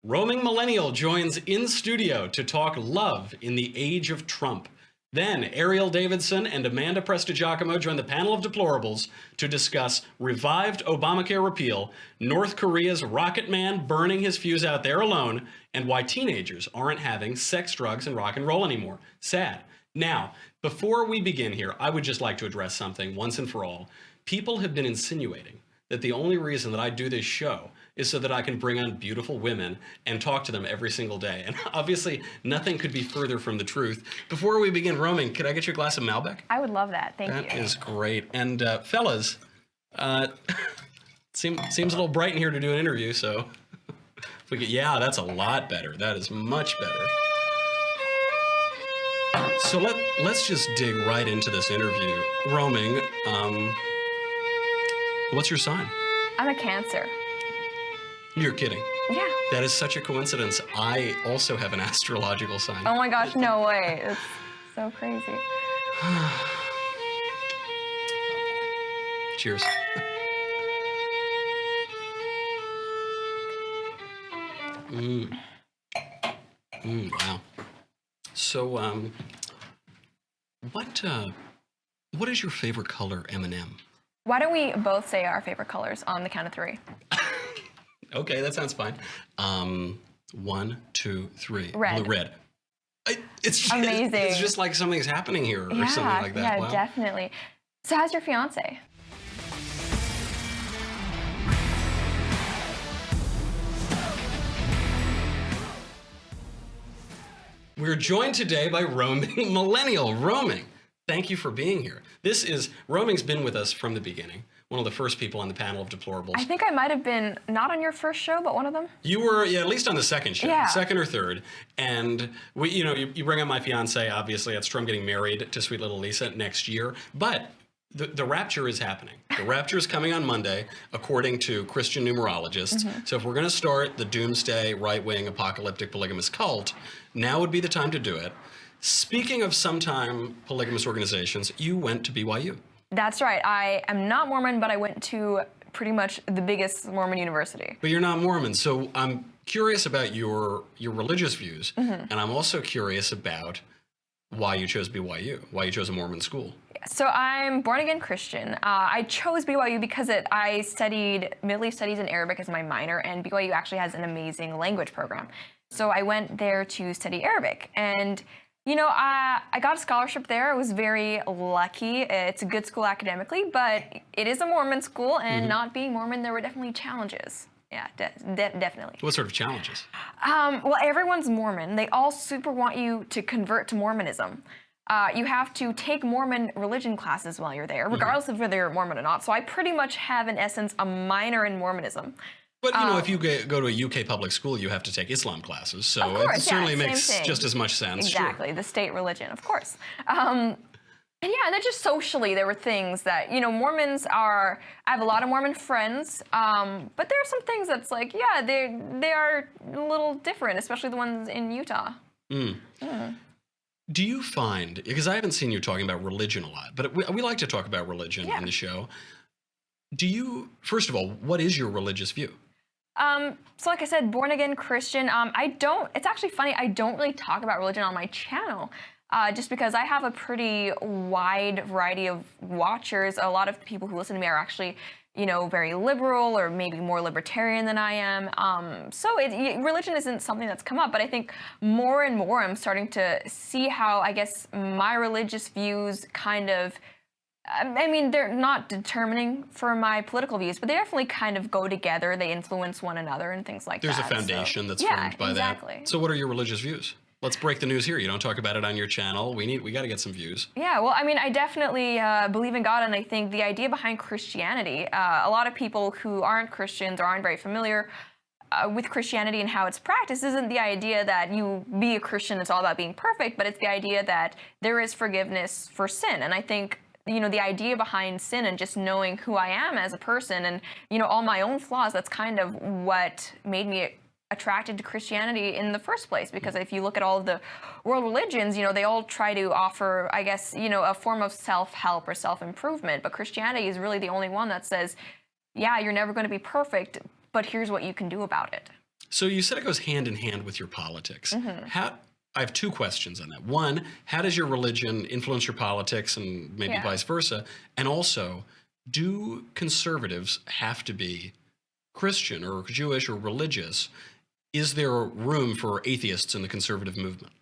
Roaming Millennial joins in studio to talk love in the age of Trump. Then Erielle Davidson and Amanda Prestigiacomo join the Panel of Deplorables to discuss revived Obamacare repeal, North Korea's rocket man burning his fuse out there alone, and why teenagers aren't having sex, drugs, and rock and roll anymore. Sad. Now, before we begin here, I would just like to address something once and for all. People have been insinuating that the only reason that I do this show is so that I can bring on beautiful women and talk to them every single day. And obviously, nothing could be further from the truth. Before we begin roaming, could I get you a glass of Malbec? I would love that. Thank you. That is great. And fellas, seems a little bright in here to do an interview, so if we get, yeah, that's a lot better. That is much better. So let's just dig right into this interview. Roaming, what's your sign? I'm a Cancer. You're kidding. Yeah. That is such a coincidence. I also have an astrological sign. Oh my gosh, no way. It's so crazy. Cheers. Wow. So, what is your favorite color, M&M? Why don't we both say our favorite colors on the count of three? Okay, that sounds fine. 1, 2, 3. Red. Blue, red. It's just, amazing. It's just like something's happening here or something like that. Yeah, wow. Definitely. So how's your fiance? We're joined today by Roaming Millennial. Roaming, thank you for being here. Roaming's been with us from the beginning. One of the first people on the Panel of Deplorables. I think I might have been not on your first show, but one of them. You were, yeah, at least on the second show, yeah. Second or third. And you bring up my fiance, obviously, that's true. I'm getting married to sweet little Lisa next year. But the rapture is happening. The rapture is coming on Monday, according to Christian numerologists. So if we're going to start the doomsday, right-wing, apocalyptic, polygamous cult, now would be the time to do it. Speaking of sometime polygamous organizations, you went to BYU. That's right. I am not Mormon, but I went to pretty much the biggest Mormon university. But you're not Mormon, so I'm curious about your religious views, and I'm also curious about why you chose BYU, why you chose a Mormon school. So I'm born-again Christian. I chose BYU because I studied Middle East Studies and Arabic as my minor, and BYU actually has an amazing language program. So I went there to study Arabic, and I got a scholarship there. I was very lucky. It's a good school academically, but it is a Mormon school, and not being Mormon, there were definitely challenges. Yeah, definitely. What sort of challenges? Well, everyone's Mormon. They all super want you to convert to Mormonism. You have to take Mormon religion classes while you're there, regardless of whether you're Mormon or not. So I pretty much have, in essence, a minor in Mormonism. But, if you go to a UK public school, you have to take Islam classes. So course, it certainly makes thing. just as much sense. Exactly, the state religion, of course. And then just socially, there were things that, Mormons are, I have a lot of Mormon friends, but there are some things that's like, yeah, they are a little different, especially the ones in Utah. Do you find, because I haven't seen you talking about religion a lot, but we like to talk about religion in the show. First of all, what is your religious view? So like I said, born-again Christian. It's actually funny, I don't really talk about religion on my channel, just because I have a pretty wide variety of watchers. A lot of people who listen to me are actually, very liberal or maybe more libertarian than I am. So religion isn't something that's come up, but I think more and more I'm starting to see how, I guess, my religious views kind of, they're not determining for my political views, but they definitely kind of go together. They influence one another and things like that. There's a foundation that's formed by exactly. that. So what are your religious views? Let's break the news here. You don't talk about it on your channel. We got to get some views. Yeah, well, I definitely believe in God, and I think the idea behind Christianity, a lot of people who aren't Christians or aren't very familiar with Christianity and how it's practiced isn't the idea that you be a Christian, it's all about being perfect, but it's the idea that there is forgiveness for sin. And I think the idea behind sin and just knowing who I am as a person and, all my own flaws, that's kind of what made me attracted to Christianity in the first place. Because if you look at all of the world religions, they all try to offer, I guess, a form of self-help or self-improvement. But Christianity is really the only one that says, yeah, you're never going to be perfect, but here's what you can do about it. So you said it goes hand in hand with your politics. I have two questions on that. One, how does your religion influence your politics and maybe vice versa? And also, do conservatives have to be Christian or Jewish or religious? Is there room for atheists in the conservative movement?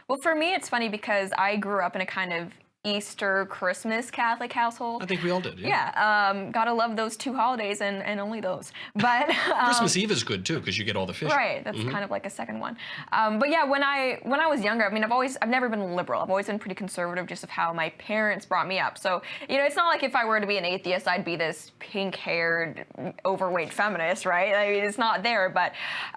Well, for me, it's funny because I grew up in a kind of Easter, Christmas Catholic household. I think we all did. Gotta love those two holidays and only those. But Christmas Eve is good too because you get all the fish. Right, that's kind of like a second one. But yeah, when I was younger, I mean, I've never been liberal. I've always been pretty conservative, just of how my parents brought me up. So it's not like if I were to be an atheist, I'd be this pink-haired, overweight feminist, right? I mean, it's not there. But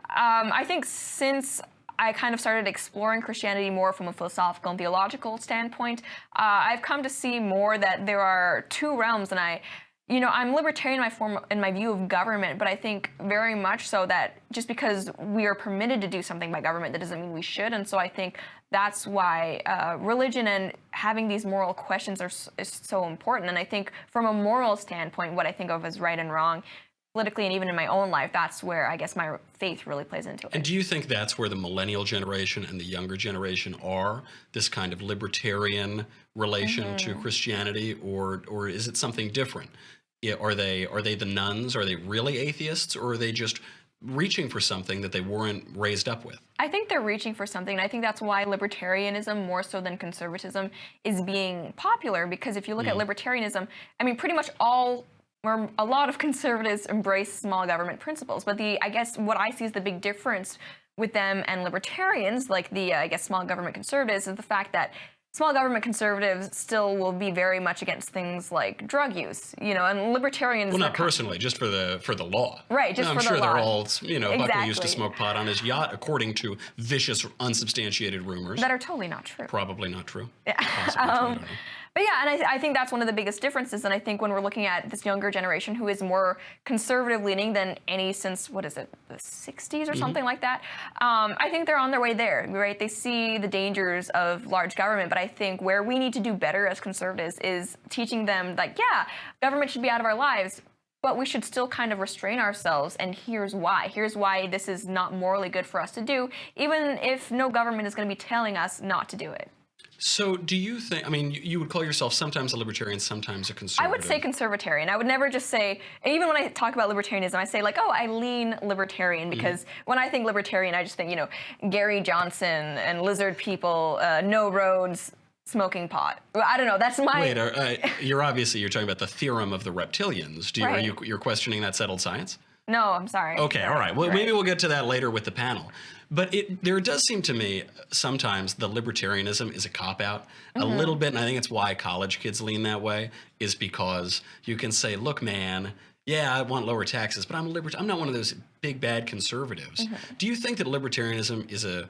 I think since I kind of started exploring Christianity more from a philosophical and theological standpoint, I've come to see more that there are two realms, and I'm libertarian in my view of government, but I think very much so that just because we are permitted to do something by government, that doesn't mean we should. And so I think that's why religion and having these moral questions is so important. And I think from a moral standpoint, what I think of as right and wrong, politically and even in my own life, that's where I guess my faith really plays into it. And do you think that's where the millennial generation and the younger generation are, this kind of libertarian relation to Christianity, or is it something different? Are they the nuns? Are they really atheists, or are they just reaching for something that they weren't raised up with? I think they're reaching for something, and I think that's why libertarianism, more so than conservatism, is being popular. Because if you look at libertarianism, I mean, pretty much a lot of conservatives embrace small government principles, but I guess what I see is the big difference with them and libertarians, like the small government conservatives, is the fact that small government conservatives still will be very much against things like drug use, and libertarians. Well, not personally, just for the law. Right, just for the law. I'm sure they're all, Buckley used to smoke pot on his yacht, according to vicious, unsubstantiated rumors. That are totally not true. Probably not true. Yeah. Possibly true, I don't know. But yeah, and I think that's one of the biggest differences. And I think when we're looking at this younger generation who is more conservative leaning than any since, what is it, the 60s or something like that, I think they're on their way there, right? They see the dangers of large government. But I think where we need to do better as conservatives is teaching them, like, yeah, government should be out of our lives, but we should still kind of restrain ourselves, and here's why. Here's why this is not morally good for us to do, even if no government is going to be telling us not to do it. So do you think, I mean, you would call yourself sometimes a libertarian, sometimes a conservative. I would say conservatarian. I would never just say, even when I talk about libertarianism, I say like, oh, I lean libertarian, because when I think libertarian, I just think, Gary Johnson and lizard people, no roads, smoking pot. I don't know, that's my... Wait, you're talking about the theorem of the reptilians. You're questioning that settled science? No, I'm sorry. Okay, all right. Well, maybe we'll get to that later with the panel. But there does seem to me sometimes the libertarianism is a cop-out a little bit, and I think it's why college kids lean that way, is because you can say, look, man, yeah, I want lower taxes, but I'm not one of those big, bad conservatives. Do you think that libertarianism is a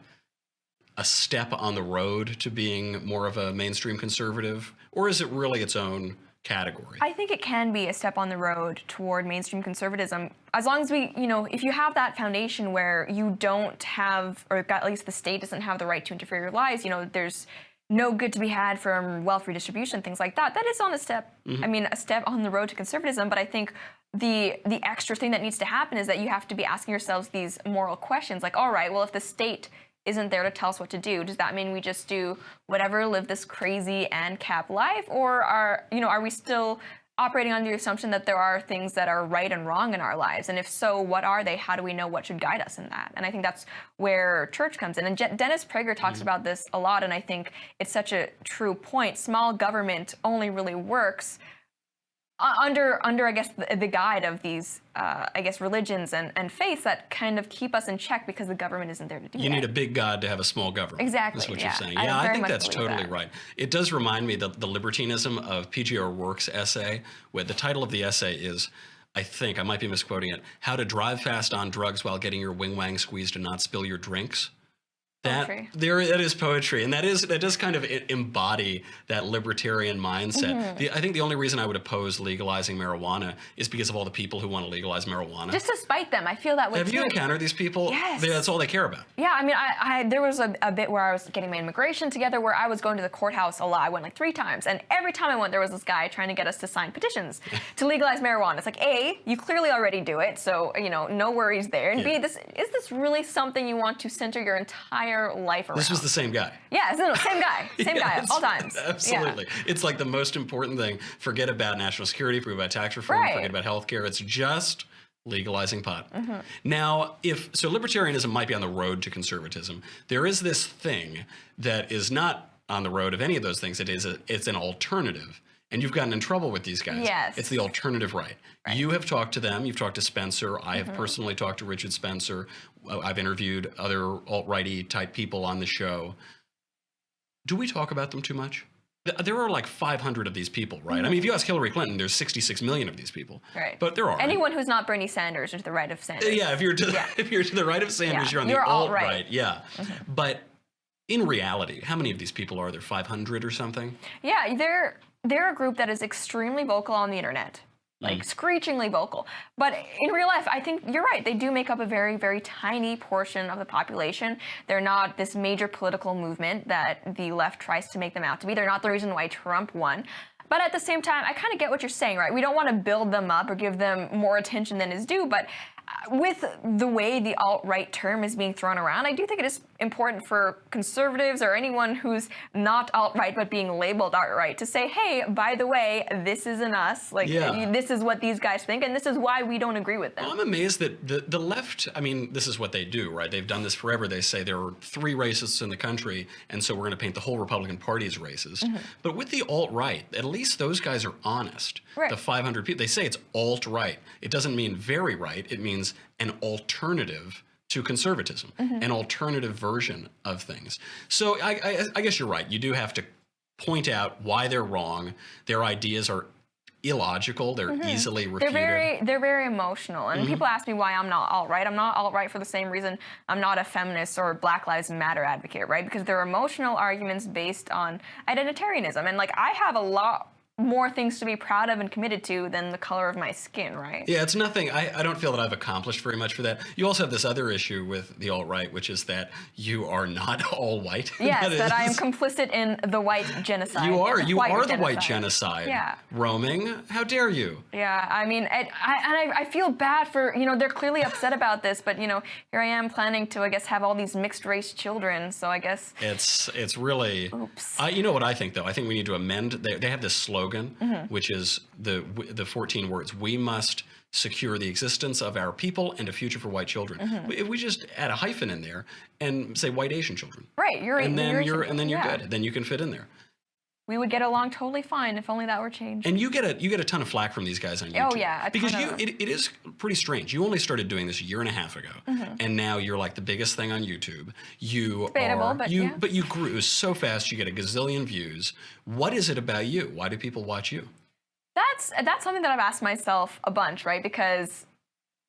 step on the road to being more of a mainstream conservative, or is it really its own category? I think it can be a step on the road toward mainstream conservatism, as long as we, if you have that foundation where you don't have, or at least the state doesn't have the right to interfere in your lives, there's no good to be had from wealth redistribution, things like that. That is on a step, a step on the road to conservatism. But I think the extra thing that needs to happen is that you have to be asking yourselves these moral questions, like, all right, well, if the state isn't there to tell us what to do, does that mean we just do whatever, live this crazy ANCAP life, or are we still operating on the assumption that there are things that are right and wrong in our lives? And if so, what are they? How do we know what should guide us in that? And I think that's where church comes in. And Dennis Prager talks about this a lot, and I think it's such a true point. Small government only really works under I guess the guide of these religions and faiths that kind of keep us in check, because the government isn't there to do that. You need a big God to have a small government. Exactly. That's what you're saying. Yeah, I think that's totally right. It does remind me that the libertinism of P.G. O'Rourke's essay, where the title of the essay is, I think, I might be misquoting it, How to Drive Fast on Drugs While Getting Your Wing Wang Squeezed and Not Spill Your Drinks. Poetry. That is poetry, and that does kind of embody that libertarian mindset. I think the only reason I would oppose legalizing marijuana is because of all the people who want to legalize marijuana. Just to spite them, I feel that way Have too. you encountered these people? Yes. That's all they care about. Yeah, I mean, there was a bit where I was getting my immigration together where I was going to the courthouse a lot. I went like 3 times, and every time I went, there was this guy trying to get us to sign petitions to legalize marijuana. It's like, A, you clearly already do it, so no worries there. And B, is this really something you want to center your entire life around? This was the same guy. Yeah, same guy, all times. Absolutely. Yeah. It's like the most important thing. Forget about national security, forget about tax reform, forget about healthcare. It's just legalizing pot. Now, so libertarianism might be on the road to conservatism. There is this thing that is not on the road of any of those things. It's an alternative. And you've gotten in trouble with these guys. Yes. It's the alternative right. You have talked to them. You've talked to Spencer. I have personally talked to Richard Spencer. I've interviewed other alt-righty type people on the show. Do we talk about them too much? There are like 500 of these people, right? I mean, if you ask Hillary Clinton, there's 66 million of these people. Right. But there are. Anyone who's not Bernie Sanders or to the right of Sanders. Yeah, if you're to the right of Sanders, you're on the alt-right. Yeah. But in reality, how many of these people are there? 500 or something? Yeah, they're a group that is extremely vocal on the internet. Like screechingly vocal. But in real life, I think you're right. They do make up a very, very tiny portion of the population. They're not this major political movement that the left tries to make them out to be. They're not the reason why Trump won. But at the same time, I kind of get what you're saying, right? We don't want to build them up or give them more attention than is due, but with the way the alt-right term is being thrown around, I do think it is important for conservatives or anyone who's not alt-right but being labeled alt-right to say, hey, by the way, this isn't us. Like, this is what these guys think, and this is why we don't agree with them. Well, I'm amazed that the left, I mean, this is what they do, right? They've done this forever. They say there are 3 racists in the country, and so we're going to paint the whole Republican Party as racist. But with the alt-right, at least those guys are honest. Right. The 500 people, they say it's alt-right. It doesn't mean very right. It means an alternative to conservatism, an alternative version of things. So I guess you're right. You do have to point out why they're wrong. Their ideas are illogical. They're easily refuted. They're very emotional. And people ask me why I'm not alt-right. I'm not alt-right for the same reason I'm not a feminist or Black Lives Matter advocate, right? Because they're emotional arguments based on identitarianism. And like, I have a lot more things to be proud of and committed to than the color of my skin, right? Yeah, it's nothing. I don't feel that I've accomplished very much for that. You also have this other issue with the alt-right, which is that you are not all white. Yes, that I am complicit in the white genocide. You are. You are the genocide. white genocide. Yeah. Roaming. How dare you? Yeah, I mean, I feel bad for, they're clearly upset about this, but, here I am planning to, I guess, have all these mixed race children, so I guess. It's really. Oops. You know what I think, though? I think we need to amend. They have this slogan, which is the 14 words: we must secure the existence of our people and a future for white children. If we just add a hyphen in there and say white Asian children, right? And then you're good. Then you can fit in there. We would get along totally fine if only that were changed. And you get a ton of flack from these guys on YouTube. Oh yeah, because it is pretty strange. You only started doing this a year and a half ago, and now you're like the biggest thing on YouTube. But you grew so fast. You get a gazillion views. What is it about you? Why do people watch you? That's something that I've asked myself a bunch, right? Because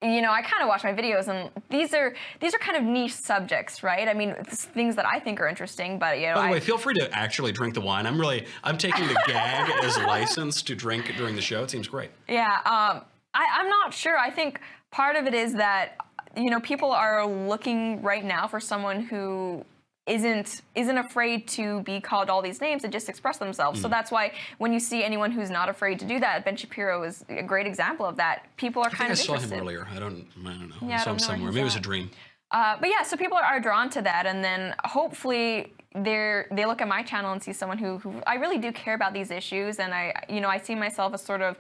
I kind of watch my videos, and these are kind of niche subjects, right? I mean, things that I think are interesting, but By the way, feel free to actually drink the wine. I'm taking the gag as license to drink during the show. It seems great. Yeah, I'm not sure. I think part of it is that people are looking right now for someone who isn't afraid to be called all these names and just express themselves. So that's why when you see anyone who's not afraid to do that, Ben Shapiro is a great example of that. People are kind of interested. I saw him earlier. I don't know. Yeah, I saw him somewhere. Maybe it was a dream. But yeah, so people are drawn to that, and then hopefully they look at my channel and see someone who I really do care about these issues, and I see myself as sort of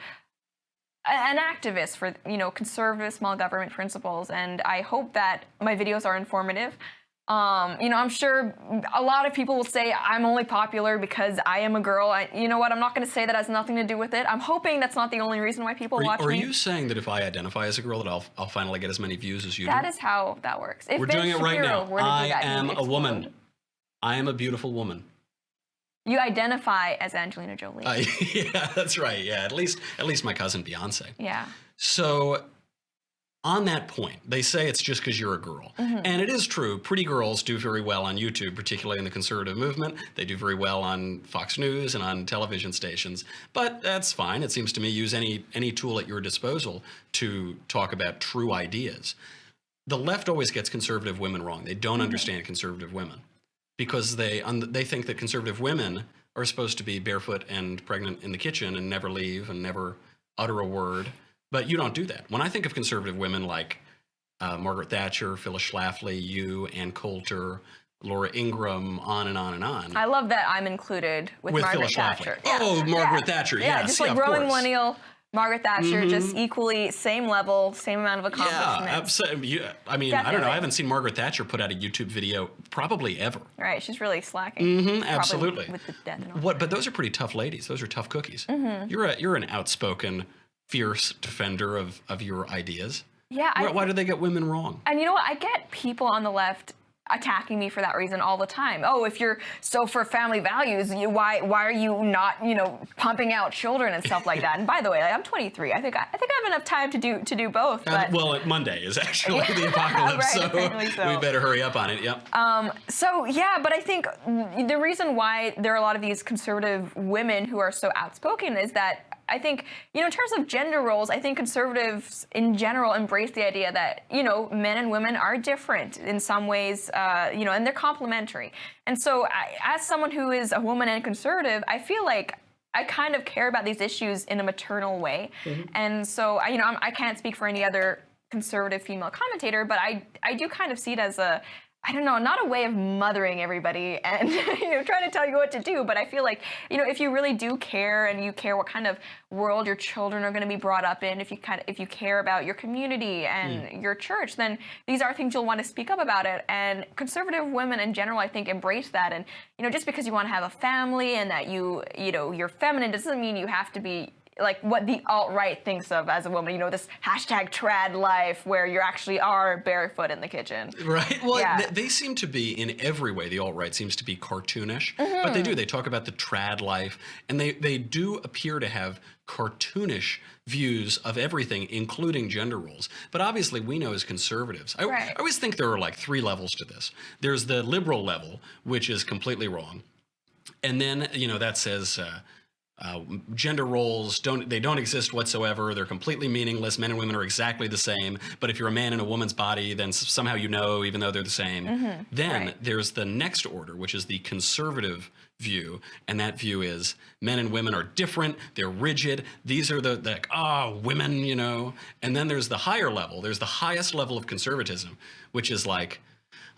an activist for conservative small government principles, and I hope that my videos are informative. I'm sure a lot of people will say I'm only popular because I am a girl. You know what? I'm not going to say that has nothing to do with it. I'm hoping that's not the only reason why people watch me. Are you saying that if I identify as a girl that I'll finally get as many views as you do? That is how that works. We're doing it right now. I am a woman. I am a beautiful woman. You identify as Angelina Jolie. Yeah, that's right. Yeah, at least my cousin Beyonce. Yeah. So on that point, they say it's just because you're a girl. And it is true. Pretty girls do very well on YouTube, particularly in the conservative movement. They do very well on Fox News and on television stations. But that's fine. It seems to me, use any tool at your disposal to talk about true ideas. The left always gets conservative women wrong. They don't understand conservative women because they think that conservative women are supposed to be barefoot and pregnant in the kitchen and never leave and never utter a word. But you don't do that. When I think of conservative women like Margaret Thatcher, Phyllis Schlafly, you, Ann Coulter, Laura Ingraham, on and on and on. I love that I'm included with Margaret Phyllis Thatcher. Schlafly. Oh, Margaret Thatcher, Yeah, yes. just like growing millennial, Margaret Thatcher, just equally, same level, same amount of accomplishments. Yeah, absolutely. I mean, Definitely. I don't know. I haven't seen Margaret Thatcher put out a YouTube video probably ever. Right, she's really slacking. Absolutely. With the death and all. But those are pretty tough ladies. Those are tough cookies. You're an outspoken, fierce defender of your ideas. Yeah. Why do they get women wrong? And you know what? I get people on the left attacking me for that reason all the time. Oh, if you're so for family values, why are you not, pumping out children and stuff like that? And by the way, I'm 23. I think I have enough time to do both. But Well, Monday is actually the apocalypse, right, so we better hurry up on it. Yep. So yeah, but I think the reason why there are a lot of these conservative women who are so outspoken is that I think, in terms of gender roles, I think conservatives in general embrace the idea that, men and women are different in some ways, and they're complementary. And so as someone who is a woman and conservative, I feel like I kind of care about these issues in a maternal way. And so, I can't speak for any other conservative female commentator, but I do kind of see it as not a way of mothering everybody and trying to tell you what to do, but I feel like if you really do care and you care what kind of world your children are going to be brought up in, if you care about your community and your church, then these are things you'll want to speak up about it. And conservative women in general, I think, embrace that. And just because you want to have a family and that you're feminine doesn't mean you have to be like what the alt-right thinks of as a woman, this hashtag trad life where you actually are barefoot in the kitchen. Right. Well, they seem to be, in every way, the alt-right seems to be cartoonish, but they talk about the trad life, and they do appear to have cartoonish views of everything, including gender roles. But obviously, we know as conservatives, I always think there are like 3 levels to this. There's the liberal level, which is completely wrong. And then, that says... gender roles don't exist whatsoever. They're completely meaningless. Men and women are exactly the same. But if you're a man in a woman's body, then somehow even though they're the same. Then there's the next order, which is the conservative view, and that view is men and women are different. They're rigid. These are the women, And then there's the higher level. There's the highest level of conservatism, which is like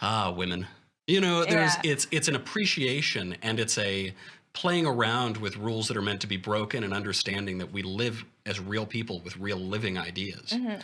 women. It's an appreciation, and it's a playing around with rules that are meant to be broken and understanding that we live as real people with real living ideas. And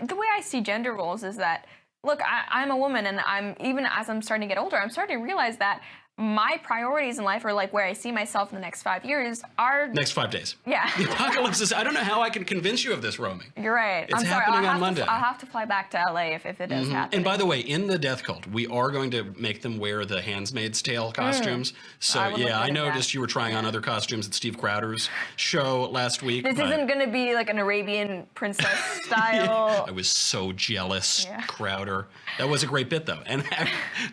the way I see gender roles is that, look, I'm a woman, and even as I'm starting to get older, I'm starting to realize that my priorities in life, or like where I see myself in the next 5 years, are... Next 5 days. Yeah. The apocalypse is... I don't know how I can convince you of this, Romy. You're right. It's happening on Monday. I'll have to fly back to LA if it does happen. And by the way, in the death cult, we are going to make them wear the Handmaid's Tale costumes. So I noticed you were trying on other costumes at Steve Crowder's show last week. This isn't going to be like an Arabian princess style. I was so jealous, Crowder. That was a great bit, though. And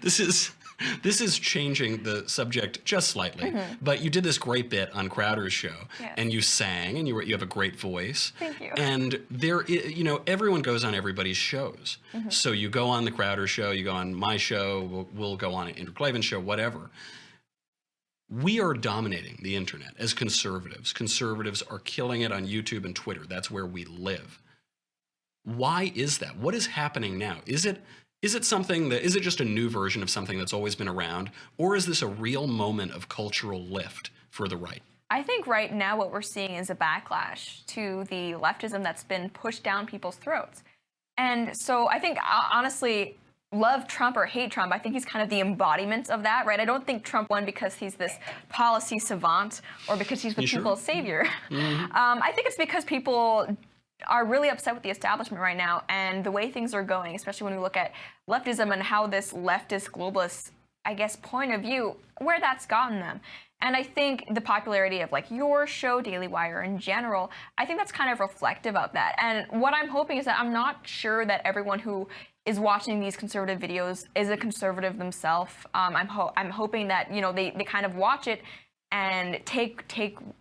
this is changing the subject just slightly, but you did this great bit on Crowder's show, and you sang, and you have a great voice. Thank you. And everyone goes on everybody's shows. So you go on the Crowder show, you go on my show, we'll go on an Andrew Klavan show, whatever. We are dominating the internet as conservatives. Conservatives are killing it on YouTube and Twitter. That's where we live. Why is that? What is happening now? Is it just a new version of something that's always been around, or is this a real moment of cultural lift for the right? I think right now what we're seeing is a backlash to the leftism that's been pushed down people's throats. And so I think, honestly, love Trump or hate Trump, I think he's kind of the embodiment of that, right? I don't think Trump won because he's this policy savant or because he's the people's savior. I think it's because people are really upset with the establishment right now and the way things are going, especially when we look at leftism and how this leftist globalist I guess, point of view, where that's gotten them. And I think the popularity of like your show, Daily Wire in general, I think that's kind of reflective of that. And what I'm hoping is that I'm not sure that everyone who is watching these conservative videos is a conservative themselves. I'm hoping that, you know, they kind of watch it and take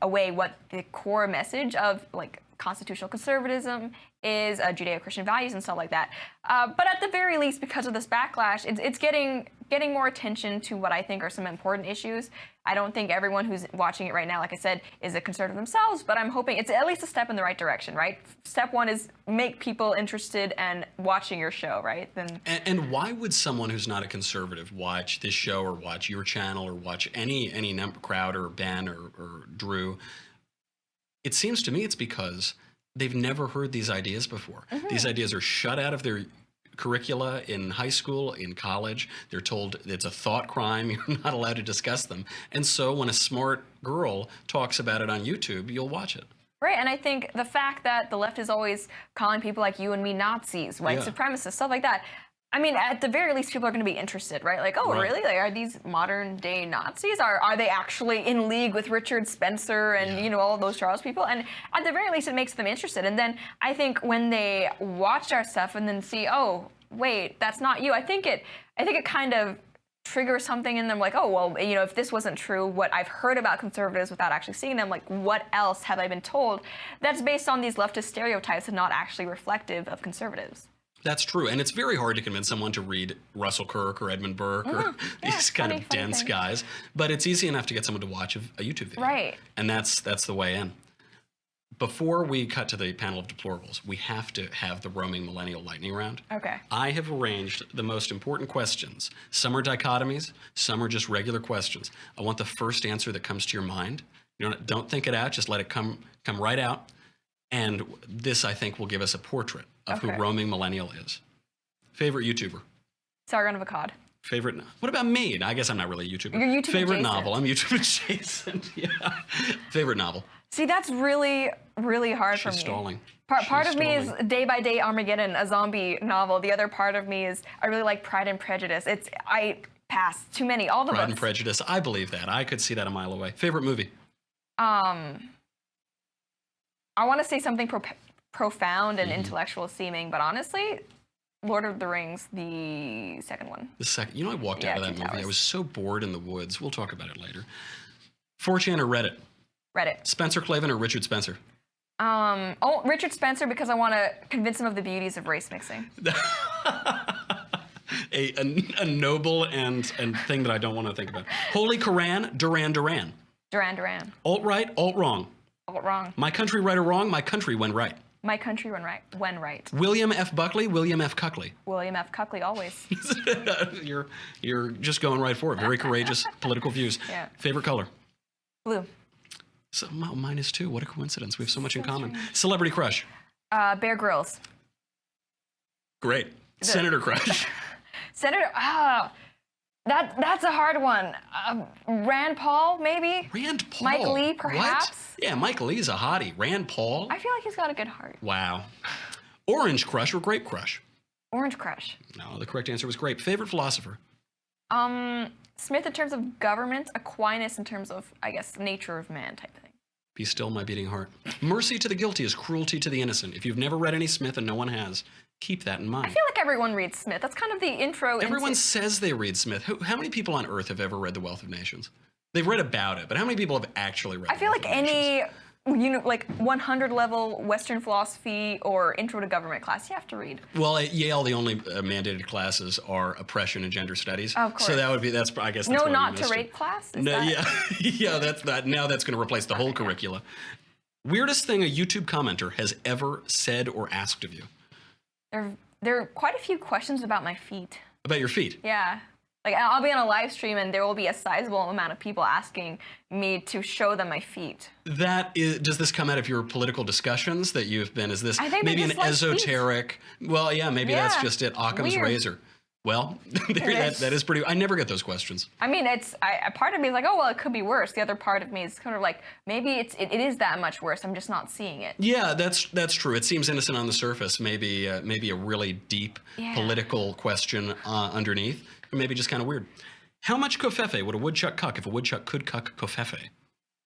away what the core message of like constitutional conservatism is, Judeo-Christian values and stuff like that. But at the very least, because of this backlash, it's getting more attention to what I think are some important issues. I don't think everyone who's watching it right now, like I said, is a conservative themselves, but I'm hoping it's at least a step in the right direction, right? Step one is make people interested and watching your show, right? Then. And why would someone who's not a conservative watch this show or watch your channel or watch any Crowd or Ben or Drew? It seems to me it's because they've never heard these ideas before. Mm-hmm. These ideas are shut out of their curricula in high school, in college. They're told it's a thought crime. You're not allowed to discuss them. And so when a smart girl talks about it on YouTube, you'll watch it. Right, and I think the fact that the left is always calling people like you and me Nazis, white supremacists, stuff like that, I mean, at the very least, people are going to be interested, right? Like, oh, really? Like, are these modern day Nazis? Are they actually in league with Richard Spencer and, you know, all of those Charles people? And at the very least, it makes them interested. And then I think when they watch our stuff and then see, oh, wait, that's not you, I think it kind of triggers something in them like, oh, well, you know, if this wasn't true, what I've heard about conservatives without actually seeing them, like, what else have I been told that's based on these leftist stereotypes and not actually reflective of conservatives? That's true, and it's very hard to convince someone to read Russell Kirk or Edmund Burke or these kind of dense guys, but it's easy enough to get someone to watch a YouTube video. Right. And that's the way in. Before we cut to the panel of deplorables, we have to have the roaming millennial lightning round. Okay. I have arranged the most important questions. Some are dichotomies, some are just regular questions. I want the first answer that comes to your mind. You don't think it out, just let it come right out. And this, I think, will give us a portrait of who roaming millennial is. Favorite YouTuber? Sargon of Akkad. Favorite? What about me? I guess I'm not really a YouTuber. You're YouTube Favorite adjacent. novel? I'm YouTube adjacent. Yeah. Favorite novel? See, that's really, really hard for me. She's stalling. Part of me is Day by Day Armageddon, a zombie novel. The other part of me is I really like Pride and Prejudice. I pass too many. All the Pride books. and Prejudice. I believe that. I could see that a mile away. Favorite movie? I want to say something profound and intellectual seeming, but honestly, Lord of the Rings, the second one. The second. You know, I walked out of that movie. Towers. I was so bored in the woods. We'll talk about it later. 4chan or Reddit? Reddit. Spencer Clavin or Richard Spencer? Richard Spencer, because I want to convince him of the beauties of race mixing. a noble and thing that I don't want to think about. Holy Koran, Duran Duran. Duran Duran. Alt-right, alt-wrong. Alt-wrong. My country right or wrong, my country when right. My country when right. William F. Buckley, William F. Cuckley. William F. Cuckley, always. You're just going right for it. Very courageous political views. Yeah. Favorite color? Blue. So, mine is too. What a coincidence. We have so much in common. Strange. Celebrity crush? Bear Grylls. Great. Senator crush? Senator, that's a hard one. Rand Paul, maybe? Rand Paul? Mike Lee, perhaps? What? Yeah, Mike Lee's a hottie. Rand Paul? I feel like he's got a good heart. Wow. Orange crush or grape crush? Orange crush. No, the correct answer was grape. Favorite philosopher? Smith in terms of government, Aquinas in terms of, I guess, nature of man type of thing. Be still, my beating heart. Mercy to the guilty is cruelty to the innocent. If you've never read any Smith, and no one has, keep that in mind. I feel like everyone reads Smith. That's kind of the intro. Everyone says they read Smith. How many people on Earth have ever read The Wealth of Nations? They've read about it, but how many people have actually read I feel like any, like 100 level Western philosophy or intro to government class, you have to read. Well, at Yale, the only mandated classes are oppression and gender studies. Of course. So I guess that's no why not to rate class? Yeah, that's that. Now that's going to replace the whole curricula. Weirdest thing a YouTube commenter has ever said or asked of you? There are quite a few questions about my feet. About your feet? Yeah. Like, I'll be on a live stream and there will be a sizable amount of people asking me to show them my feet. Does this come out of your political discussions that you've been, is this maybe an like esoteric, feet. Well, yeah, maybe that's just it, Occam's razor. Well, that is pretty, I never get those questions. I mean, a part of me is like, oh, well, it could be worse. The other part of me is kind of like, maybe it is that much worse. I'm just not seeing it. Yeah, that's true. It seems innocent on the surface. Maybe a really deep political question underneath, or maybe just kind of weird. How much covfefe would a woodchuck cuck if a woodchuck could cuck covfefe?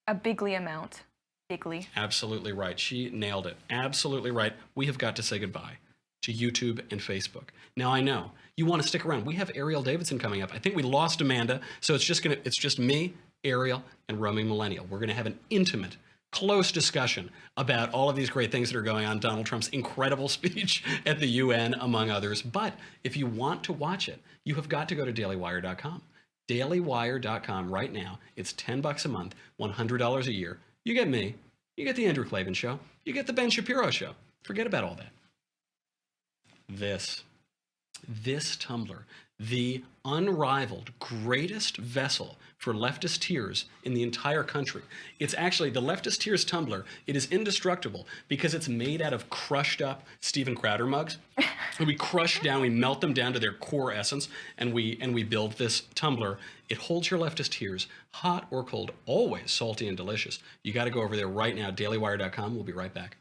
A bigly amount. Bigly. Absolutely right. She nailed it. Absolutely right. We have got to say goodbye to YouTube and Facebook. Now I know you want to stick around. We have Erielle Davidson coming up. I think we lost Amanda, so it's just me, Erielle, and roaming Millennial. We're gonna have an intimate, close discussion about all of these great things that are going on. Donald Trump's incredible speech at the UN, among others. But if you want to watch it, you have got to go to dailywire.com. dailywire.com right now. It's $10 a month, $100 a year. You get me, you get the Andrew Klavan Show, you get the Ben Shapiro Show. Forget about all that. This Tumblr, the unrivaled greatest vessel for leftist tears in the entire country. It's actually the leftist tears Tumblr. It is indestructible because it's made out of crushed up Steven Crowder mugs. We crush down, we melt them down to their core essence, and we build this Tumblr. It holds your leftist tears, hot or cold, always salty and delicious. You got to go over there right now, dailywire.com. We'll be right back.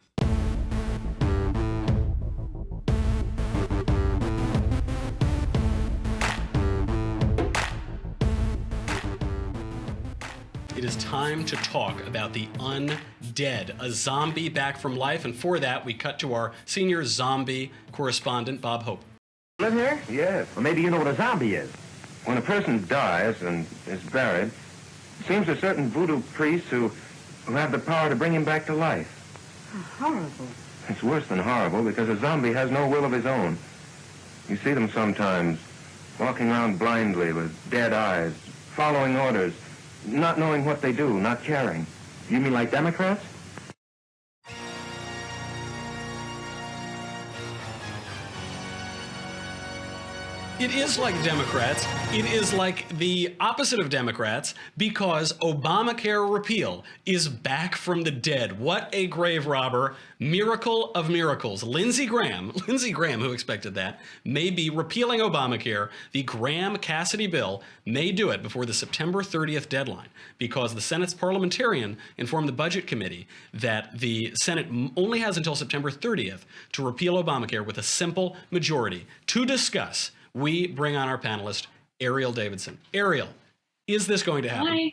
It is time to talk about the undead, a zombie back from life. And for that, we cut to our senior zombie correspondent, Bob Hope. Live here? Yes. Well, maybe you know what a zombie is. When a person dies and is buried, it seems to certain voodoo priests who have the power to bring him back to life. Oh, horrible. It's worse than horrible because a zombie has no will of his own. You see them sometimes walking around blindly with dead eyes, following orders, not knowing what they do, not caring. You mean like Democrats? It is like Democrats. It is like the opposite of Democrats because Obamacare repeal is back from the dead. What a grave robber. Miracle of miracles. Lindsey Graham, who expected that, may be repealing Obamacare. The Graham-Cassidy bill may do it before the September 30th deadline because the Senate's parliamentarian informed the Budget Committee that the Senate only has until September 30th to repeal Obamacare with a simple majority. To discuss, we bring on our panelist, Erielle Davidson. Erielle, is this going to happen?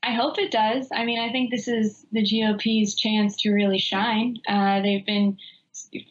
I hope it does. I mean, I think this is the GOP's chance to really shine. They've been,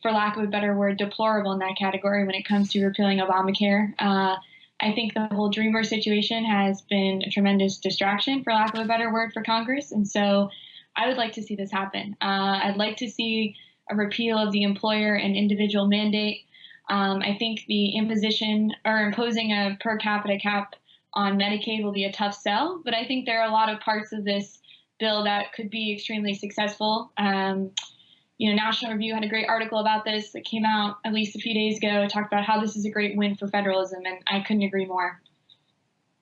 for lack of a better word, deplorable in that category when it comes to repealing Obamacare. I think the whole Dreamer situation has been a tremendous distraction, for lack of a better word, for Congress. And so I would like to see this happen. I'd like to see a repeal of the employer and individual mandate. I think the imposition or imposing a per capita cap on Medicaid will be a tough sell, but I think there are a lot of parts of this bill that could be extremely successful. National Review had a great article about this that came out at least a few days ago. It talked about how this is a great win for federalism, and I couldn't agree more.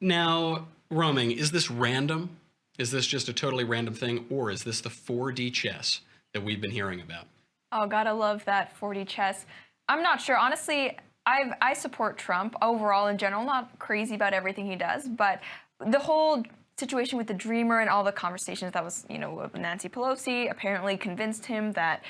Now, roaming, is this random? Is this just a totally random thing, or is this the 4D chess that we've been hearing about? Oh, gotta love that 4D chess. I'm not sure. Honestly, I support Trump overall in general. Not crazy about everything he does, but the whole situation with the Dreamer and all the conversations that was, with Nancy Pelosi apparently convinced him that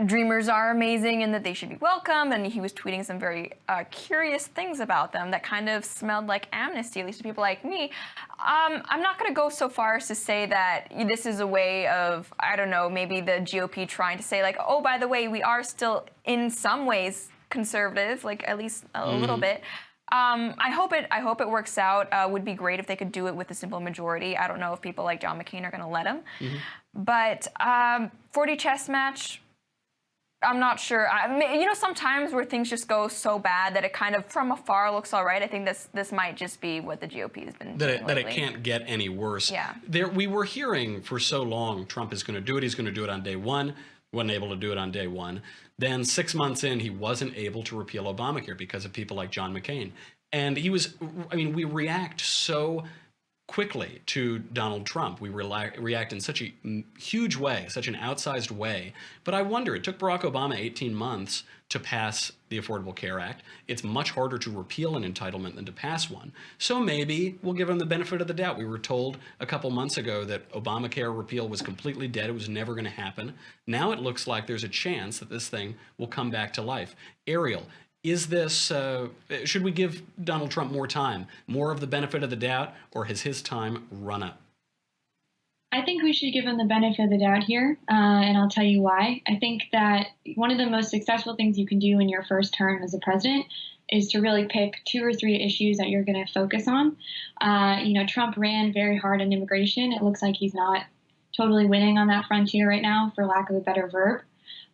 Dreamers are amazing and that they should be welcome. And he was tweeting some very curious things about them that kind of smelled like amnesty, at least to people like me. I'm not going to go so far as to say that this is a way of, I don't know, maybe the GOP trying to say like, oh, by the way, we are still in some ways conservative, like at least a little bit. I hope it works out. Would be great if they could do it with a simple majority. I don't know if people like John McCain are going to let him. But 4D chess match, I'm not sure. Sometimes where things just go so bad that it kind of from afar looks all right. I think this might just be what the GOP has been doing that lately. It can't get any worse. Yeah. We were hearing for so long Trump is going to do it. He's going to do it on day one. Wasn't able to do it on day one. Then 6 months in, he wasn't able to repeal Obamacare because of people like John McCain. And we react so quickly to Donald Trump. We react in such a huge way, such an outsized way. But I wonder, it took Barack Obama 18 months to pass the Affordable Care Act. It's much harder to repeal an entitlement than to pass one. So maybe we'll give him the benefit of the doubt. We were told a couple months ago that Obamacare repeal was completely dead. It was never going to happen. Now it looks like there's a chance that this thing will come back to life. Erielle, Is this, should we give Donald Trump more time, more of the benefit of the doubt, or has his time run up? I think we should give him the benefit of the doubt here, and I'll tell you why. I think that one of the most successful things you can do in your first term as a president is to really pick 2 or 3 issues that you're going to focus on. Trump ran very hard on immigration. It looks like he's not totally winning on that frontier right now, for lack of a better verb.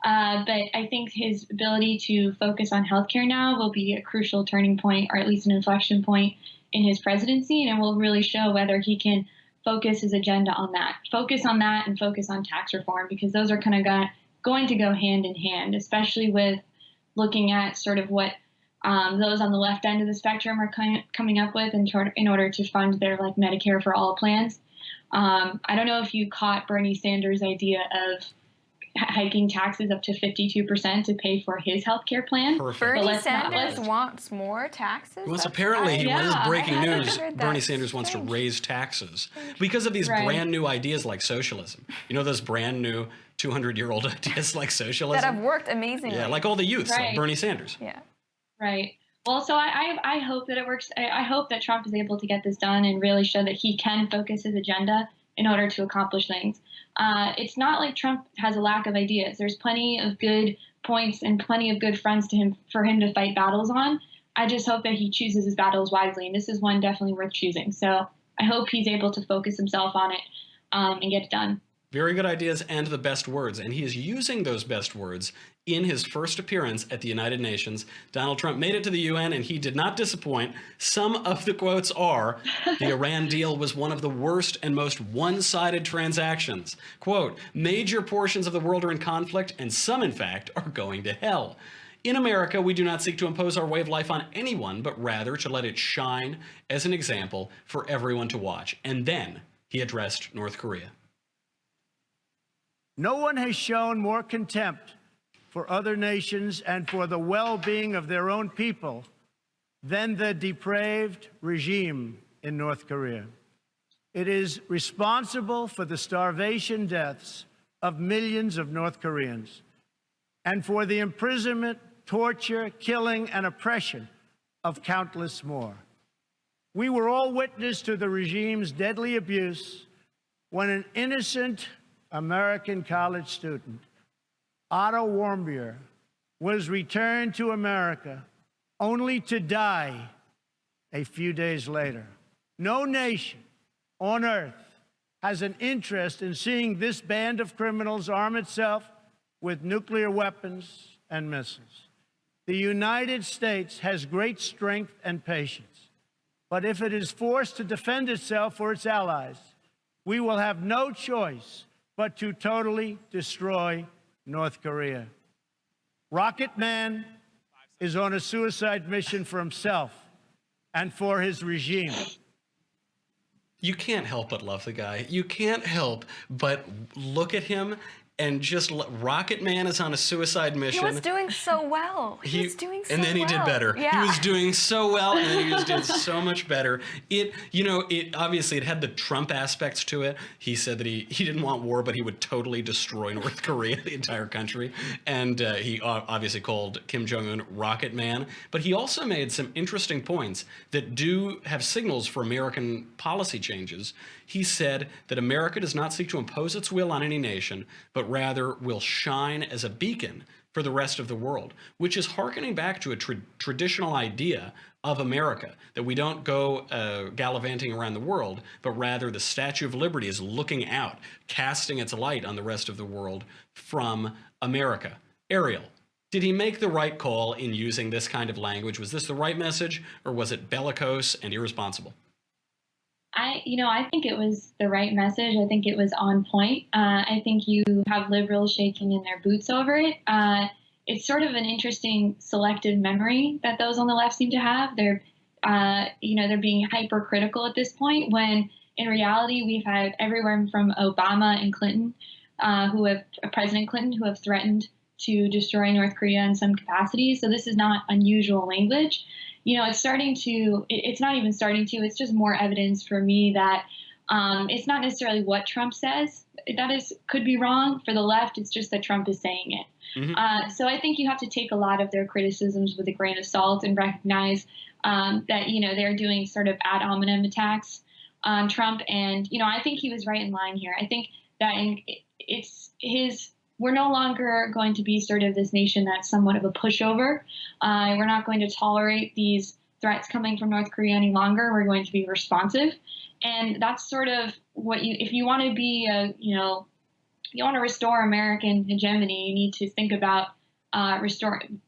But I think his ability to focus on healthcare now will be a crucial turning point, or at least an inflection point in his presidency, and it will really show whether he can focus his agenda on that. Focus on that and focus on tax reform, because those are kind of going to go hand in hand, especially with looking at sort of what those on the left end of the spectrum are coming up with in order to fund their like Medicare for all plans. I don't know if you caught Bernie Sanders' idea of hiking taxes up to 52% to pay for his healthcare plan. Perfect. Bernie Sanders wants more taxes? Apparently, what is breaking news? heard that. Bernie Sanders wants to raise taxes because of these brand new ideas like socialism. You know, those brand new 200-year-old ideas like socialism? That have worked amazingly. Yeah, like all the youths, like Right. Bernie Sanders. Yeah. Right. Well, so I hope that it works. I hope that Trump is able to get this done and really show that he can focus his agenda in order to accomplish things. It's not like Trump has a lack of ideas. There's plenty of good points and plenty of good fronts for him to fight battles on. I just hope that he chooses his battles wisely, and this is one definitely worth choosing. So I hope he's able to focus himself on it and get it done. Very good ideas and the best words. And he is using those best words in his first appearance at the United Nations. Donald Trump made it to the UN and he did not disappoint. Some of the quotes are, the Iran deal was one of the worst and most one-sided transactions. Quote, major portions of the world are in conflict and some, in fact, are going to hell. In America, we do not seek to impose our way of life on anyone, but rather to let it shine as an example for everyone to watch. And then he addressed North Korea. No one has shown more contempt for other nations and for the well-being of their own people than the depraved regime in North Korea. It is responsible for the starvation deaths of millions of North Koreans and for the imprisonment, torture, killing, and oppression of countless more. We were all witness to the regime's deadly abuse when an innocent American college student, Otto Warmbier, was returned to America only to die a few days later. No nation on earth has an interest in seeing this band of criminals arm itself with nuclear weapons and missiles. The United States has great strength and patience, but if it is forced to defend itself or its allies, we will have no choice but to totally destroy North Korea. Rocket Man is on a suicide mission for himself and for his regime. You can't help but love the guy. You can't help but look at him and just Rocket Man is on a suicide mission. He was doing so well. He was doing so well. And then he did better. Yeah. He was doing so well, and then he just did so much better. It obviously it had the Trump aspects to it. He said that he didn't want war, but he would totally destroy North Korea, the entire country. And he obviously called Kim Jong-un Rocket Man. But he also made some interesting points that do have signals for American policy changes. He said that America does not seek to impose its will on any nation, but rather will shine as a beacon for the rest of the world, which is hearkening back to a traditional idea of America, that we don't go gallivanting around the world, but rather the Statue of Liberty is looking out, casting its light on the rest of the world from America. Erielle, did he make the right call in using this kind of language? Was this the right message, or was it bellicose and irresponsible? I think it was the right message. I think it was on point. I think you have liberals shaking in their boots over it. It's sort of an interesting selective memory that those on the left seem to have. They're being hypercritical at this point, when in reality we've had everyone from Obama and Clinton, President Clinton, who have threatened to destroy North Korea in some capacity. So this is not unusual language. It's not even starting to, it's just more evidence for me that It's not necessarily what Trump says could be wrong. For the left, it's just that Trump is saying it. So I think you have to take a lot of their criticisms with a grain of salt and recognize that they're doing sort of ad hominem attacks on Trump. And I think he was right in line here. I think that we're no longer going to be sort of this nation that's somewhat of a pushover. We're not going to tolerate these threats coming from North Korea any longer. We're going to be responsive. And that's sort of if you want to be you want to restore American hegemony, you need to think about restoring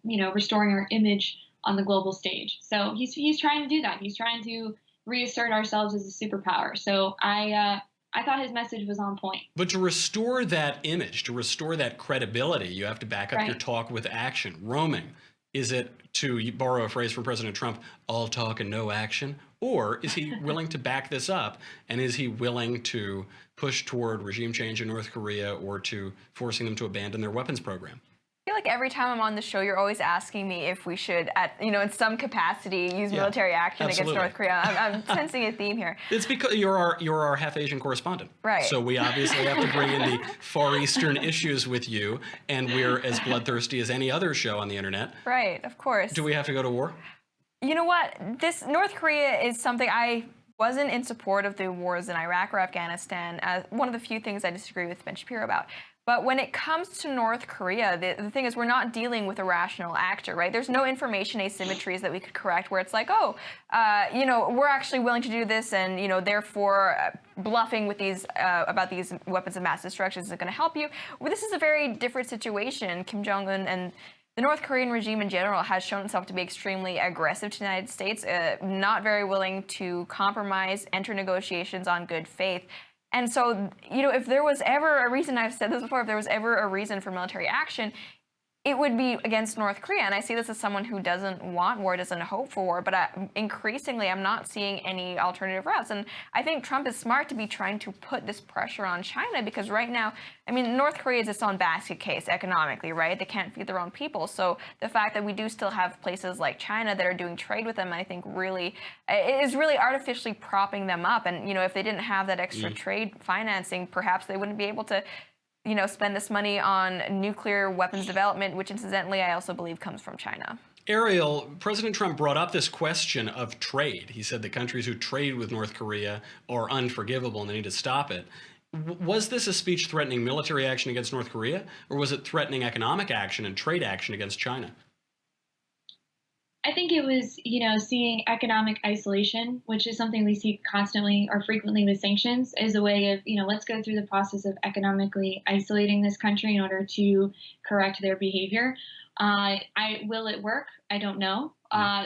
our image on the global stage. So he's trying to do that. He's trying to reassert ourselves as a superpower. So I thought his message was on point. But to restore that image, to restore that credibility, you have to back up Right. your talk with action. Roaming, is it, to borrow a phrase from President Trump, all talk and no action? Or is he willing to back this up? And is he willing to push toward regime change in North Korea or to forcing them to abandon their weapons program? I feel like every time I'm on the show, you're always asking me if we should, in some capacity, use military action absolutely. against North Korea. I'm sensing a theme here. It's because you're our half Asian correspondent. Right. So we obviously have to bring in the Far Eastern issues with you, and we're as bloodthirsty as any other show on the internet. Right, of course. Do we have to go to war? You know what? This North Korea is something I wasn't in support of the wars in Iraq or Afghanistan. One of the few things I disagree with Ben Shapiro about. But when it comes to North Korea, the thing is we're not dealing with a rational actor, right? There's no information asymmetries that we could correct where it's like, we're actually willing to do this and, therefore bluffing with these about these weapons of mass destruction isn't going to help you. Well, this is a very different situation. Kim Jong-un and the North Korean regime in general has shown itself to be extremely aggressive to the United States, not very willing to compromise, enter negotiations on good faith. And so, if there was ever a reason, I've said this before, if there was ever a reason for military action, it would be against North Korea. And I see this as someone who doesn't want war, doesn't hope for war, but increasingly I'm not seeing any alternative routes. And I think Trump is smart to be trying to put this pressure on China because right now, North Korea is its own basket case economically, right? They can't feed their own people. So the fact that we do still have places like China that are doing trade with them, I think is really artificially propping them up. And, if they didn't have that extra trade financing, perhaps they wouldn't be able to spend this money on nuclear weapons development, which incidentally I also believe comes from China. Erielle, President Trump brought up this question of trade. He said the countries who trade with North Korea are unforgivable and they need to stop it. Was this a speech threatening military action against North Korea, or was it threatening economic action and trade action against China? I think it was, seeing economic isolation, which is something we see constantly or frequently with sanctions, as a way of, let's go through the process of economically isolating this country in order to correct their behavior. Will it work? I don't know.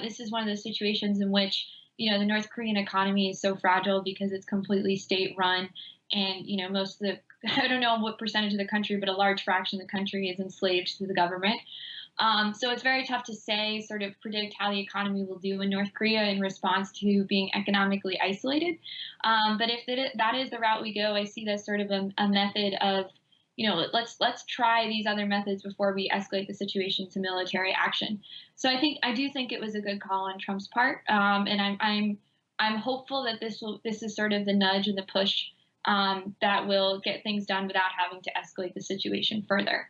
This is one of those situations in which, the North Korean economy is so fragile because it's completely state-run, and most of the, I don't know what percentage of the country, but a large fraction of the country is enslaved to the government. So it's very tough to say, sort of predict how the economy will do in North Korea in response to being economically isolated. But if that is the route we go, I see that sort of a method of, let's try these other methods before we escalate the situation to military action. So I do think it was a good call on Trump's part, and I'm hopeful that this is sort of the nudge and the push that will get things done without having to escalate the situation further.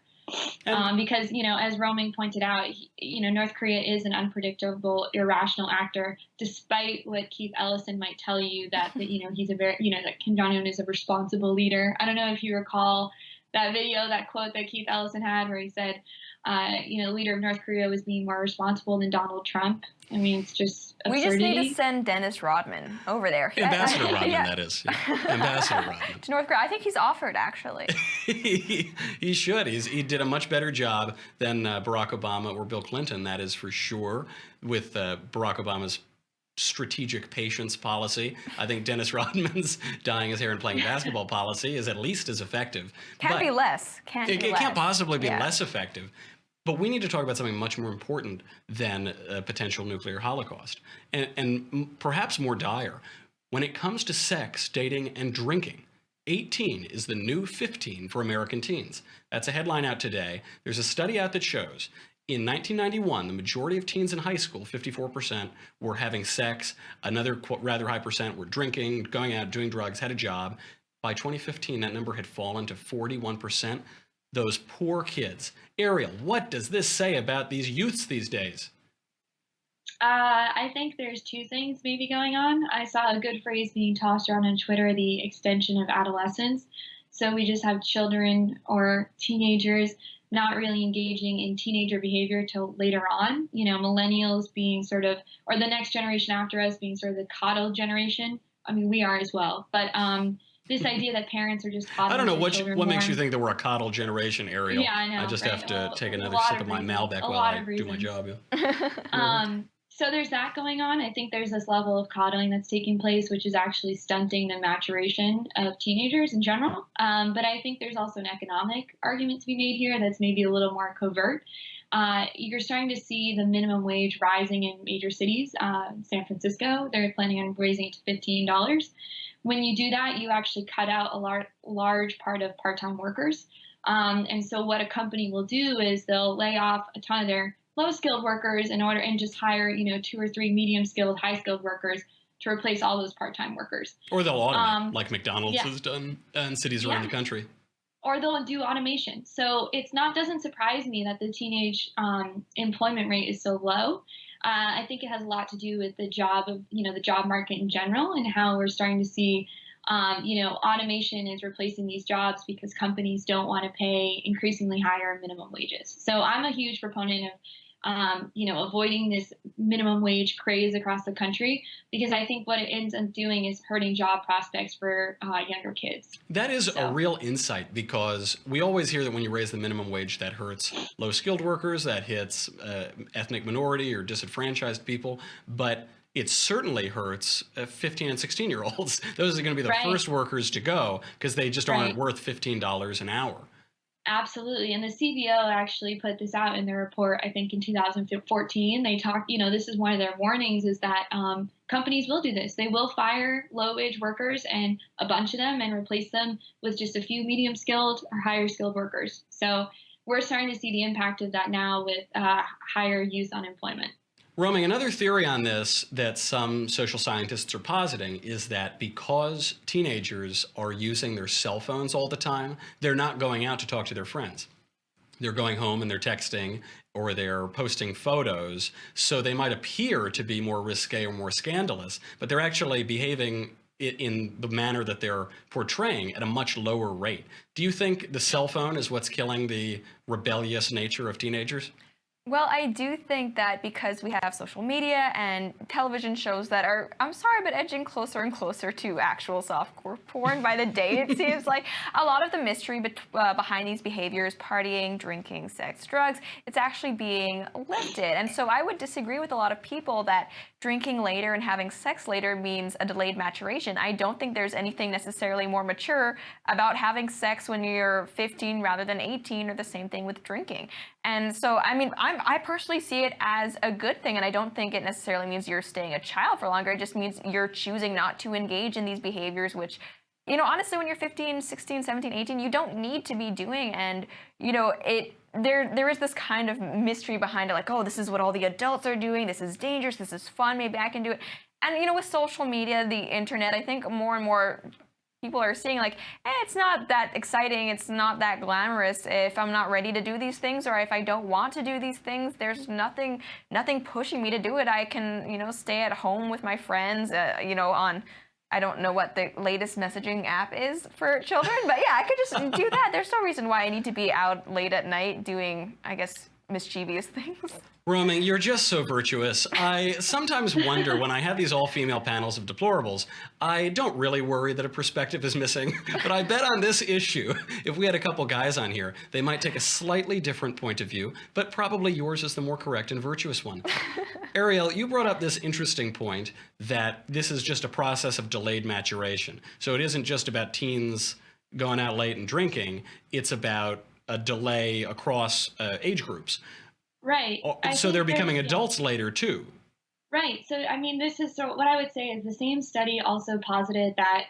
Because, as Roaming pointed out, North Korea is an unpredictable, irrational actor, despite what Keith Ellison might tell you that he's a very, that Kim Jong-un is a responsible leader. I don't know if you recall that video, that quote that Keith Ellison had where he said, the leader of North Korea was being more responsible than Donald Trump. It's just absurdity. We just need to send Dennis Rodman over there. Ambassador Rodman, that is. Yeah. Ambassador Rodman. To North Korea. I think he's offered, actually. He should. He did a much better job than Barack Obama or Bill Clinton, that is for sure, with Barack Obama's strategic patience policy. I think Dennis Rodman's dyeing his hair and playing basketball policy is at least as effective. Can't be less. It can't possibly be less effective. But we need to talk about something much more important than a potential nuclear holocaust, and perhaps more dire. When it comes to sex, dating, and drinking, 18 is the new 15 for American teens. That's a headline out today. There's a study out that shows in 1991, the majority of teens in high school, 54%, were having sex. Another rather high percent were drinking, going out, doing drugs, had a job. By 2015, that number had fallen to 41%. Those poor kids. Erielle, what does this say about these youths these days? I think there's two things maybe going on. I saw a good phrase being tossed around on Twitter, the extension of adolescence. So we just have children or teenagers not really engaging in teenager behavior till later on. You know, millennials being sort of, or the next generation after us being sort of the coddled generation. I mean, we are as well. But this idea that parents are just coddling I don't know what makes more. you think that we're a coddle generation, Erielle. Yeah, I know. I just right? have to Well, take a another lot sip of my reasons. Malbec A while lot I of do my reasons. job. Yeah. So there's that going on. I think there's this level of coddling that's taking place, which is actually stunting the maturation of teenagers in general. But I think there's also an economic argument to be made here that's maybe a little more covert. You're starting to see the minimum wage rising in major cities. San Francisco, they're planning on raising it to $15. When you do that, you actually cut out a large part of part-time workers. And so what a company will do is they'll lay off a ton of their low-skilled workers and just hire, 2 or 3 medium-skilled, high-skilled workers to replace all those part-time workers. Or they'll automate, like McDonald's yeah. has done in cities around the country. Or they'll do automation. So doesn't surprise me that the teenage employment rate is so low. I think it has a lot to do with the job market in general and how we're starting to see, automation is replacing these jobs because companies don't want to pay increasingly higher minimum wages. So I'm a huge proponent of, avoiding this minimum wage craze across the country, because I think what it ends up doing is hurting job prospects for younger kids. That is a real insight, because we always hear that when you raise the minimum wage, that hurts low-skilled workers, that hits ethnic minority or disenfranchised people, but it certainly hurts 15 and 16-year-olds. Those are going to be the first workers to go because they just aren't worth $15 an hour. Absolutely. And the CBO actually put this out in their report, I think in 2014. They talked, this is one of their warnings, is that companies will do this. They will fire low-wage workers and a bunch of them and replace them with just a few medium-skilled or higher-skilled workers. So we're starting to see the impact of that now with higher youth unemployment. Roaming, another theory on this that some social scientists are positing is that because teenagers are using their cell phones all the time, they're not going out to talk to their friends. They're going home and they're texting or they're posting photos, so they might appear to be more risque or more scandalous, but they're actually behaving in the manner that they're portraying at a much lower rate. Do you think the cell phone is what's killing the rebellious nature of teenagers? Well, I do think that because we have social media and television shows that are, I'm sorry, but edging closer and closer to actual softcore porn by the day, it seems like a lot of the mystery behind these behaviors, partying, drinking, sex, drugs, it's actually being lifted. And so I would disagree with a lot of people that drinking later and having sex later means a delayed maturation. I don't think there's anything necessarily more mature about having sex when you're 15 rather than 18, or the same thing with drinking. And so, I mean, I personally see it as a good thing, and I don't think it necessarily means you're staying a child for longer. It just means you're choosing not to engage in these behaviors, which, honestly, when you're 15, 16, 17, 18, you don't need to be doing. And, there is this kind of mystery behind it, like, oh, this is what all the adults are doing. This is dangerous. This is fun. Maybe I can do it. And, with social media, the internet, I think more and more people are seeing like, it's not that exciting, it's not that glamorous if I'm not ready to do these things, or if I don't want to do these things, there's nothing pushing me to do it. I can, stay at home with my friends, on, I don't know what the latest messaging app is for children, but yeah, I could just do that. There's no reason why I need to be out late at night doing, I guess, mischievous things. Roaming, you're just so virtuous. I sometimes wonder when I have these all-female panels of deplorables, I don't really worry that a perspective is missing, but I bet on this issue, if we had a couple guys on here, they might take a slightly different point of view, but probably yours is the more correct and virtuous one. Erielle, you brought up this interesting point that this is just a process of delayed maturation. So it isn't just about teens going out late and drinking, it's about a delay across age groups. Right. So they're becoming adults later too. Right. So, I mean, what I would say is the same study also posited that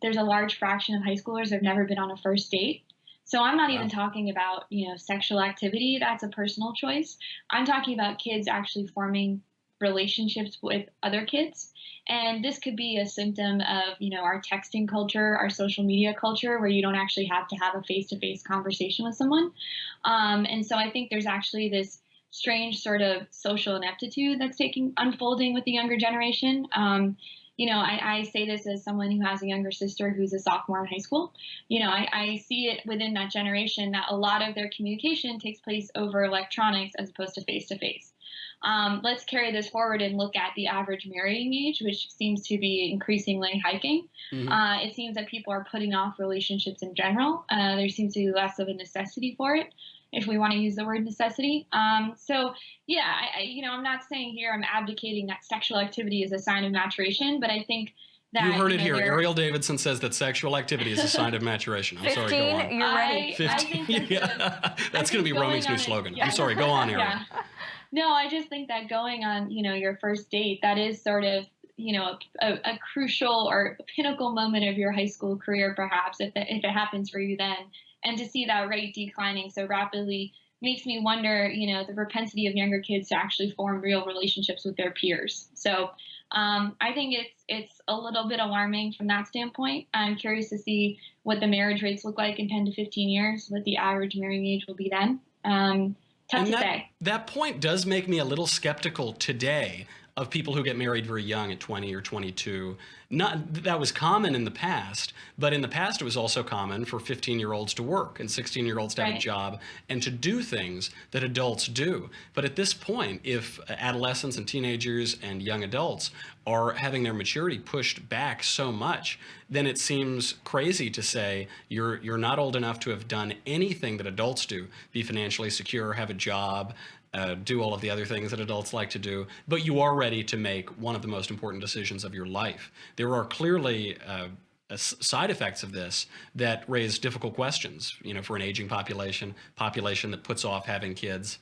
there's a large fraction of high schoolers that have never been on a first date. So I'm not even talking about, sexual activity. That's a personal choice. I'm talking about kids actually forming relationships with other kids. And this could be a symptom of, our texting culture, our social media culture, where you don't actually have to have a face-to-face conversation with someone. And so I think there's actually this strange sort of social ineptitude that's unfolding with the younger generation. I say this as someone who has a younger sister who's a sophomore in high school. I see it within that generation that a lot of their communication takes place over electronics as opposed to face-to-face. Let's carry this forward and look at the average marrying age, which seems to be increasingly hiking. It seems that people are putting off relationships in general. There seems to be less of a necessity for it, if we want to use the word necessity. I'm not saying here I'm abdicating that sexual activity is a sign of maturation, but I think that you heard it here. Erielle Davidson says that sexual activity is a sign of maturation. I'm 15, sorry, go on. You're ready. 15. That's going to be Roaming's new slogan. I'm sorry, go on, Erielle. Yeah. No, I just think that going on, your first date, that is sort of, a crucial or pinnacle moment of your high school career, perhaps, if it happens for you then. And to see that rate declining so rapidly makes me wonder, the propensity of younger kids to actually form real relationships with their peers. So I think it's a little bit alarming from that standpoint. I'm curious to see what the marriage rates look like in 10 to 15 years, what the average marrying age will be then. Tough to say. That point does make me a little skeptical today of people who get married very young at 20 or 22. That was common in the past, but in the past it was also common for 15-year-olds to work and 16-year-olds to have a job and to do things that adults do. But at this point, if adolescents and teenagers and young adults are having their maturity pushed back so much, then it seems crazy to say you're not old enough to have done anything that adults do, be financially secure, have a job, do all of the other things that adults like to do, but you are ready to make one of the most important decisions of your life. There are clearly side effects of this that raise difficult questions, for an aging population that puts off having kids.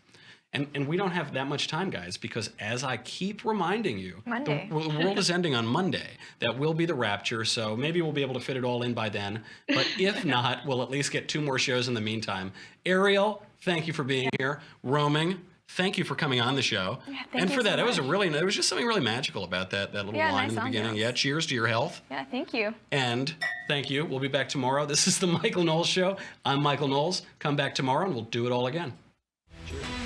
And we don't have that much time, guys, because as I keep reminding you, the world is ending on Monday. That will be the rapture, so maybe we'll be able to fit it all in by then. But if not, we'll at least get 2 more shows in the meantime. Erielle, thank you for being here. Roaming, thank you for coming on the show. Yeah, and for that, there was just something really magical about that little line in the beginning. Yeah, cheers to your health. Yeah, thank you. And thank you. We'll be back tomorrow. This is the Michael Knowles Show. I'm Michael Knowles. Come back tomorrow and we'll do it all again. Cheers.